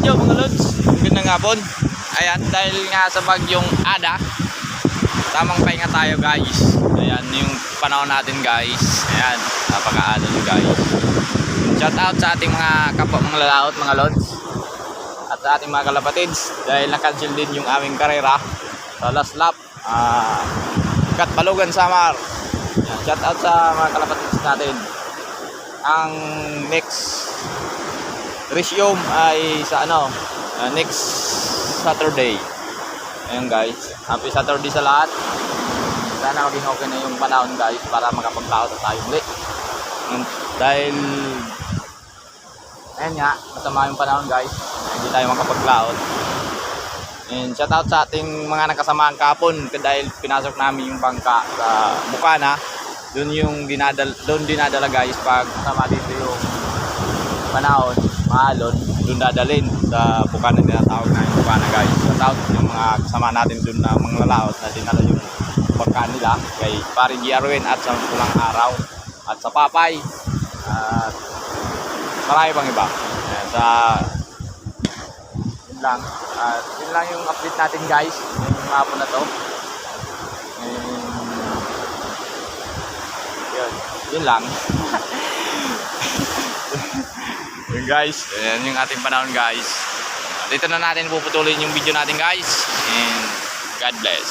video mga lods. Magandang hapon. Ayan, dahil nga sa bagyong Ada, tamang pahinga tayo guys. Ayan yung panahon natin guys. Ayan, napaka-ano nyo guys. Shout out sa ating mga kapwa mga lalaot mga lods. At sa ating mga kalapatids. Dahil na-cancel din yung aming karera sa last lap. Katbalugan Samar. Ayan, shout out sa mga kalapatids natin. Ang next resume ay sa next Saturday. Ayun guys, happy Saturday sa lahat. Sana maging okay na yung panahon guys para makapaglaot na tayo ulit. Dahil ayun nga, masama yung panahon guys, hindi tayo makapaglaot. And shout out sa ating mga nakasamahan kahapon dahil pinasok namin yung bangka sa Bukana. Doon dinadala guys pag masama dito yung panahon, maalon, doon dadalhin sa Bukana, tinatawag na yung Bukana guys. Shout out yung mga kasama natin doon na mga lalaot na dinala yung bangka nila kay Pari Giarwin at sa Pulang Araw at sa Papay at marami pang iba. Ayan, yun lang yung update natin guys yung hapon na to. Yun lang. Yun guys, ayan yung ating panahon guys. Dito na natin puputulin yung video natin guys. And God bless.